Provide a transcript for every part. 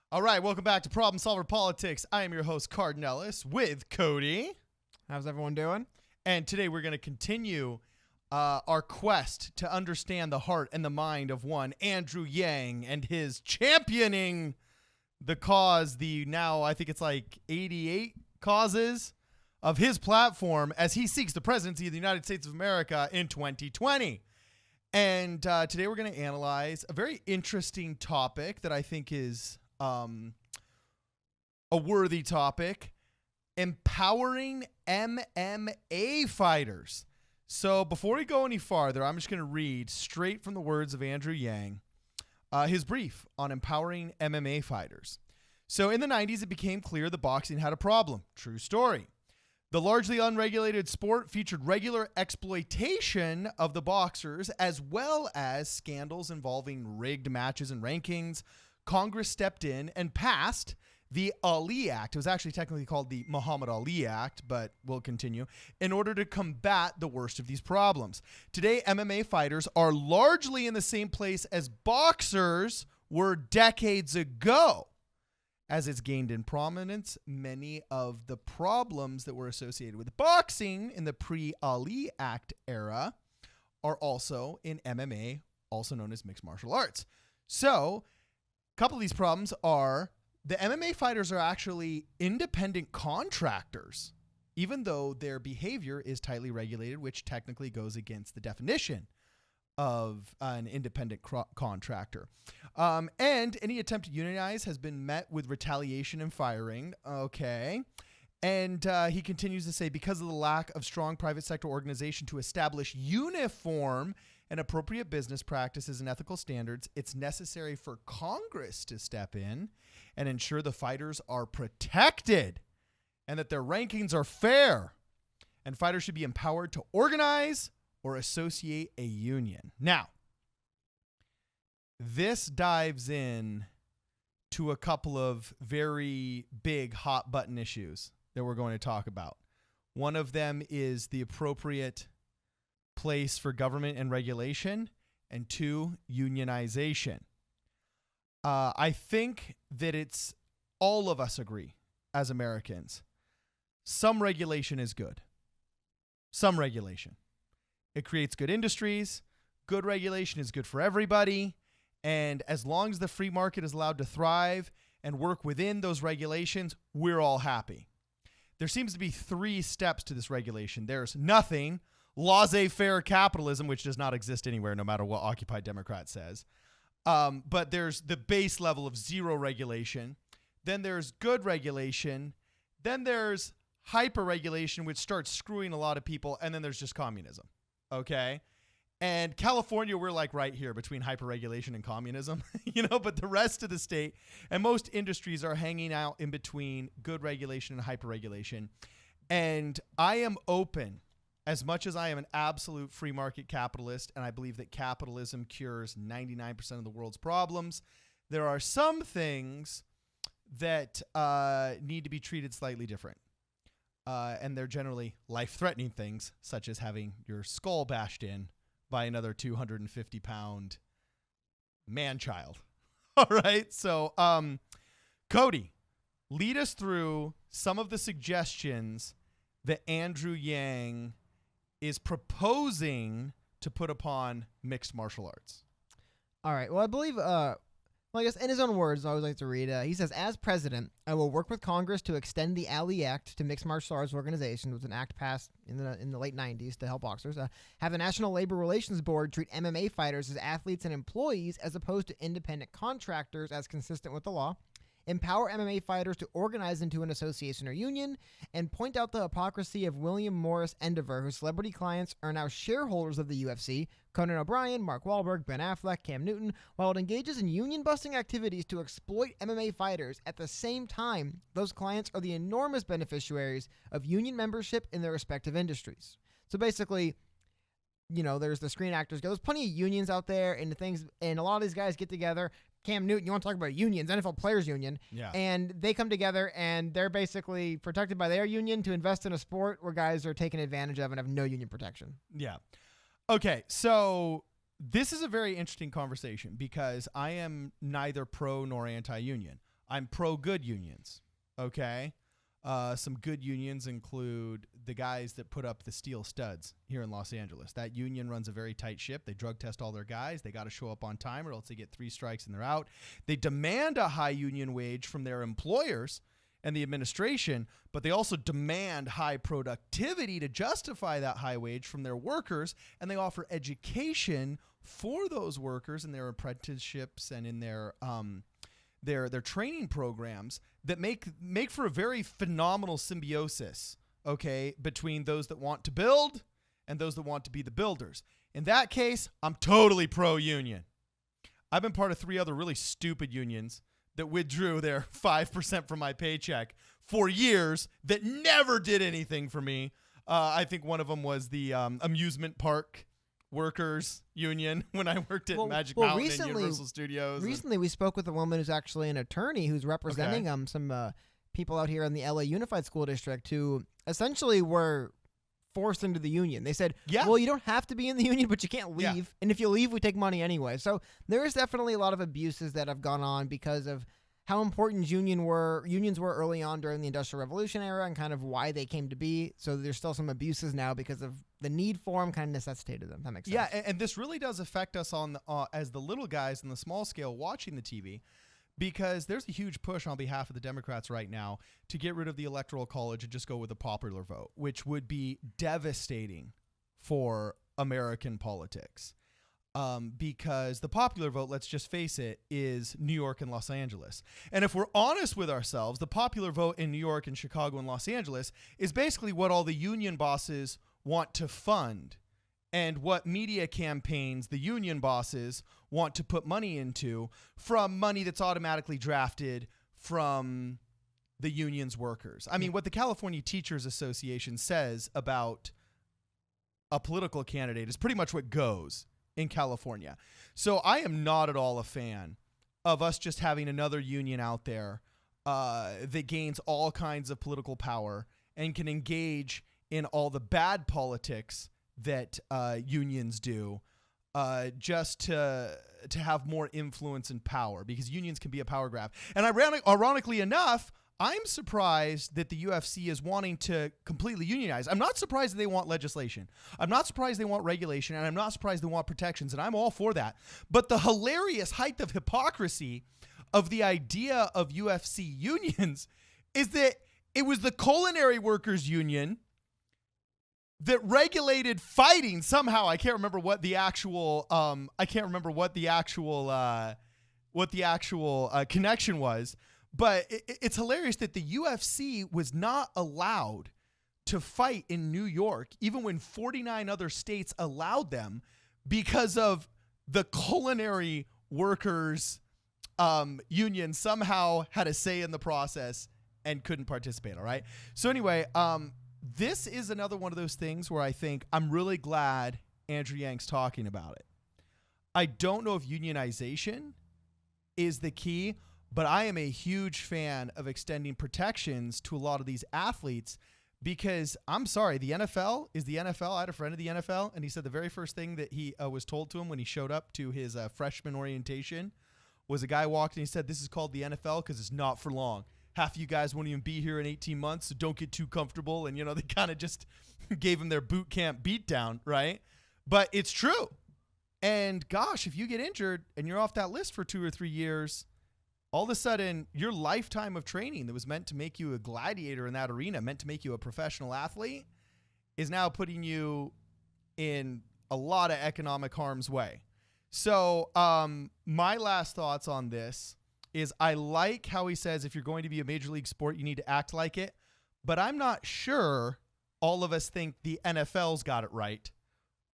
All right, welcome back to Problem Solver Politics. I am your host, Cardon with Cody. How's everyone doing? And today we're going to continue our quest to understand the heart and the mind of one Andrew Yang and his championing the cause, the now I think it's like 88 causes of his platform as he seeks the presidency of the United States of America in 2020. And today we're going to analyze a very interesting topic that I think is a worthy topic: empowering MMA fighters. So before we go any farther, I'm just going to read straight from the words of Andrew Yang, his brief on empowering MMA fighters. So in the 90s, it became clear that boxing had a problem. True story. The largely unregulated sport featured regular exploitation of the boxers, as well as scandals involving rigged matches and rankings. Congress stepped in and passed the Ali Act. It was actually technically called the Muhammad Ali Act, but we'll continue, in order to combat the worst of these problems. Today, MMA fighters are largely in the same place as boxers were decades ago. As it's gained in prominence, many of the problems that were associated with boxing in the pre-Ali Act era are also in MMA, also known as mixed martial arts. So, a couple of these problems are the MMA fighters are actually independent contractors, even though their behavior is tightly regulated, which technically goes against the definition of an independent contractor. And any attempt to unionize has been met with retaliation and firing. Okay. And he continues to say, because of the lack of strong private sector organization to establish uniform and appropriate business practices and ethical standards, it's necessary for Congress to step in and ensure the fighters are protected and that their rankings are fair. And fighters should be empowered to organize or associate a union. Now, this dives in to a couple of very big hot button issues that we're going to talk about. One of them is the appropriate place for government and regulation, and two, unionization. I think that it's all of us agree as Americans. Some regulation is good. Some regulation. It creates good industries. Good regulation is good for everybody. And as long as the free market is allowed to thrive and work within those regulations, we're all happy. There seems to be three steps to this regulation. There's nothing, laissez-faire capitalism, which does not exist anywhere, no matter what Occupy Democrat says. But there's the base level of zero regulation. Then there's good regulation. Then there's hyper-regulation, which starts screwing a lot of people. And then there's just communism. Okay? And California, we're like right here between hyper-regulation and communism, but the rest of the state and most industries are hanging out in between good regulation and hyper-regulation. And I am open, as much as I am an absolute free market capitalist, and I believe that capitalism cures 99% of the world's problems, there are some things that need to be treated slightly different. And they're generally life-threatening things, such as having your skull bashed in by another 250-pound man-child. All right, so Cody, lead us through some of the suggestions that Andrew Yang is proposing to put upon mixed martial arts. All right. Well, I believe, I guess in his own words, I always like to read, he says, as president, I will work with Congress to extend the Ali Act to mixed martial arts organizations, with an act passed in the late 90s to help boxers. Have the National Labor Relations Board treat MMA fighters as athletes and employees as opposed to independent contractors as consistent with the law. Empower MMA fighters to organize into an association or union, and point out the hypocrisy of William Morris Endeavor, whose celebrity clients are now shareholders of the UFC, Conan O'Brien, Mark Wahlberg, Ben Affleck, Cam Newton, while it engages in union-busting activities to exploit MMA fighters. At the same time, those clients are the enormous beneficiaries of union membership in their respective industries. So basically, there's the Screen Actors Guild. There's plenty of unions out there and a lot of these guys get together. Cam Newton, you want to talk about unions, NFL Players Union. Yeah. And they come together and they're basically protected by their union to invest in a sport where guys are taken advantage of and have no union protection. Yeah. Okay, so this is a very interesting conversation because I am neither pro nor anti-union. I'm pro good unions. Okay. Some good unions include the guys that put up the steel studs here in Los Angeles. That union runs a very tight ship. They drug test all their guys. They got to show up on time or else they get 3 strikes and they're out. They demand a high union wage from their employers and the administration, but they also demand high productivity to justify that high wage from their workers, and they offer education for those workers in their apprenticeships and in their training programs that make for a very phenomenal symbiosis, okay, between those that want to build and those that want to be the builders. In that case, I'm totally pro-union. I've been part of 3 other really stupid unions that withdrew their 5% from my paycheck for years that never did anything for me. I think one of them was the amusement park workers union when I worked at Magic Mountain and Universal Studios. Recently, we spoke with a woman who's actually an attorney who's representing some people out here in the LA Unified School District who essentially were forced into the union. They said, well, you don't have to be in the union, but you can't leave. Yeah. And if you leave, we take money anyway. So there is definitely a lot of abuses that have gone on because of how important unions were early on during the Industrial Revolution era and kind of why they came to be. So there's still some abuses now because of the need for them kind of necessitated them. That makes sense. Yeah, and this really does affect us on as the little guys in the small scale watching the TV, because there's a huge push on behalf of the Democrats right now to get rid of the Electoral College and just go with a popular vote, which would be devastating for American politics. Because the popular vote, let's just face it, is New York and Los Angeles. And if we're honest with ourselves, the popular vote in New York and Chicago and Los Angeles is basically what all the union bosses want to fund and what media campaigns the union bosses want to put money into from money that's automatically drafted from the union's workers. I mean, what the California Teachers Association says about a political candidate is pretty much what goes in California. So I am not at all a fan of us just having another union out there that gains all kinds of political power and can engage in all the bad politics that unions do just to have more influence and power, because unions can be a power grab. And ironically enough, I'm surprised that the UFC is wanting to completely unionize. I'm not surprised that they want legislation. I'm not surprised they want regulation, and I'm not surprised they want protections, and I'm all for that. But the hilarious height of hypocrisy of the idea of UFC unions is that it was the culinary workers union that regulated fighting somehow. I can't remember what the actual connection was. But it's hilarious that the UFC was not allowed to fight in New York, even when 49 other states allowed them, because of the culinary workers union somehow had a say in the process and couldn't participate. All right. So anyway, this is another one of those things where I think I'm really glad Andrew Yang's talking about it. I don't know if unionization is the key, but I am a huge fan of extending protections to a lot of these athletes, because I'm sorry, the NFL is the NFL. I had a friend of the NFL, and he said the very first thing that he was told to him when he showed up to his freshman orientation was a guy walked in and he said, "This is called the NFL because it's not for long. Half of you guys won't even be here in 18 months, so don't get too comfortable." And, they kind of just gave him their boot camp beatdown, right? But it's true. And gosh, if you get injured and you're off that list for 2 or 3 years, all of a sudden, your lifetime of training that was meant to make you a gladiator in that arena, meant to make you a professional athlete, is now putting you in a lot of economic harm's way. So my last thoughts on this is I like how he says if you're going to be a major league sport, you need to act like it. But I'm not sure all of us think the NFL's got it right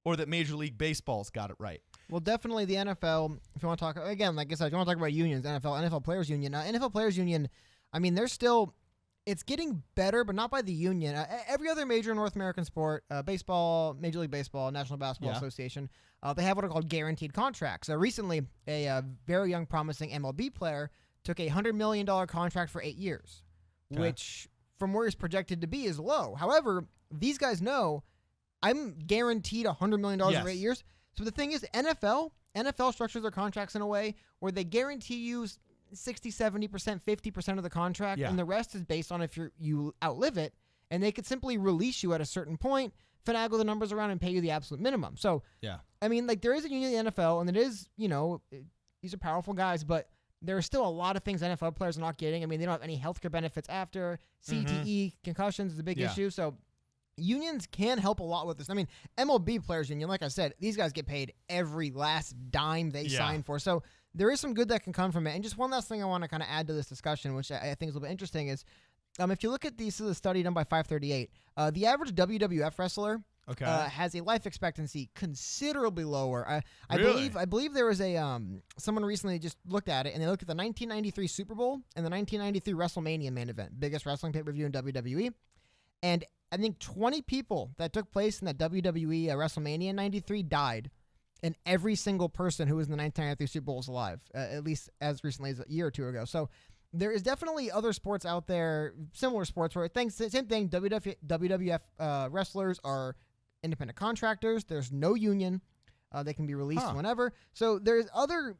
or that Major League Baseball's got it right. Well, definitely the NFL, if you want to talk, again, like I said, if you want to talk about unions, NFL Players Union. NFL Players Union, I mean, it's getting better, but not by the union. Every other major North American sport, baseball, Major League Baseball, National Basketball Association, they have what are called guaranteed contracts. Recently, a very young, promising MLB player took a $100 million contract for 8 years, which, from where it's projected to be, is low. However, these guys know I'm guaranteed $100 million for 8 years. So the thing is, NFL structures their contracts in a way where they guarantee you 60, 70%, 50% of the contract, Yeah. and the rest is based on if you outlive it, and they could simply release you at a certain point, finagle the numbers around, and pay you the absolute minimum. So, Yeah. I mean, like, there is a union in the NFL, and it is, these are powerful guys, but there are still a lot of things NFL players are not getting. I mean, they don't have any healthcare benefits after. CTE, concussions is a big issue. So unions can help a lot with this. I mean, MLB players union, like I said, these guys get paid every last dime they sign for. So there is some good that can come from it. And just one last thing I want to kind of add to this discussion, which I think is a little bit interesting, is if you look at this is a study done by 538, the average WWF wrestler has a life expectancy considerably lower. I believe there was a someone recently just looked at it, and they looked at the 1993 Super Bowl and the 1993 WrestleMania main event, biggest wrestling pay-per-view in WWE, and I think 20 people that took place in that WWE WrestleMania in 93 died, and every single person who was in the 1993 Super Bowl was alive, at least as recently as a year or two ago. So there is definitely other sports out there, similar sports, where same thing, WWF wrestlers are independent contractors. There's no union. They can be released whenever. So there's other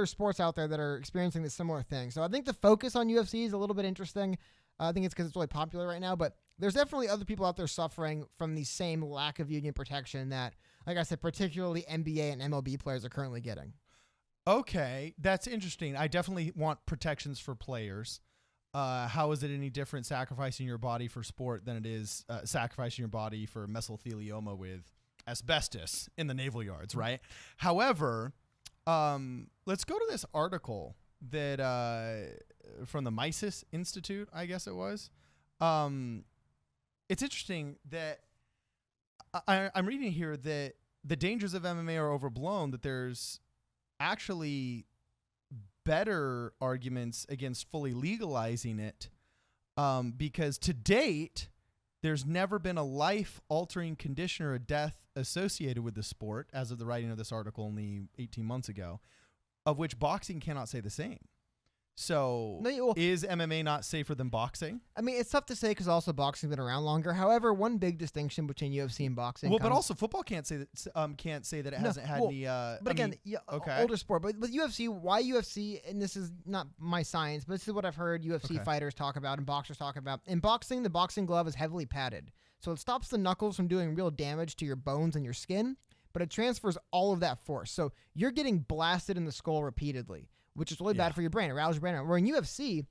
sports out there that are experiencing this similar thing. So I think the focus on UFC is a little bit interesting. I think it's because it's really popular right now, but there's definitely other people out there suffering from the same lack of union protection that, like I said, particularly NBA and MLB players are currently getting. Okay, that's interesting. I definitely want protections for players. How is it any different sacrificing your body for sport than it is sacrificing your body for mesothelioma with asbestos in the naval yards, right? However, let's go to this article that from the Mises Institute, I guess it was. It's interesting that I'm reading here that the dangers of MMA are overblown, that there's actually better arguments against fully legalizing it, because to date there's never been a life-altering condition or a death associated with the sport, as of the writing of this article only 18 months ago, of which boxing cannot say the same. So is MMA not safer than boxing? I mean, it's tough to say because also boxing's been around longer. However, one big distinction between UFC and boxing. Well, but also football can't say that it hasn't had any. But again, older sport. But with UFC, why UFC? And this is not my science, but this is what I've heard UFC fighters talk about and boxers talk about. In boxing, the boxing glove is heavily padded, so it stops the knuckles from doing real damage to your bones and your skin, but it transfers all of that force. So you're getting blasted in the skull repeatedly, which is really bad for your brain. It rouses your brain. Where in UFC,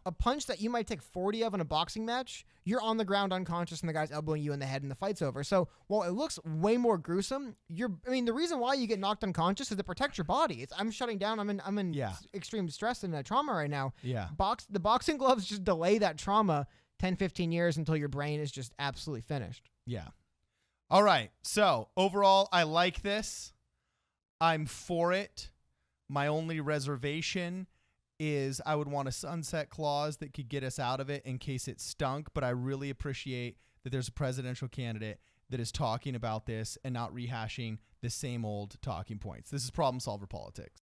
a punch that you might take 40 of in a boxing match, you're on the ground unconscious and the guy's elbowing you in the head and the fight's over. So while it looks way more gruesome, the reason why you get knocked unconscious is to protect your body. I'm shutting down. I'm in extreme stress and trauma right now. Yeah. The boxing gloves just delay that trauma 10, 15 years until your brain is just absolutely finished. Yeah. All right. So overall, I like this. I'm for it. My only reservation is I would want a sunset clause that could get us out of it in case it stunk, but I really appreciate that there's a presidential candidate that is talking about this and not rehashing the same old talking points. This is Problem Solver Politics.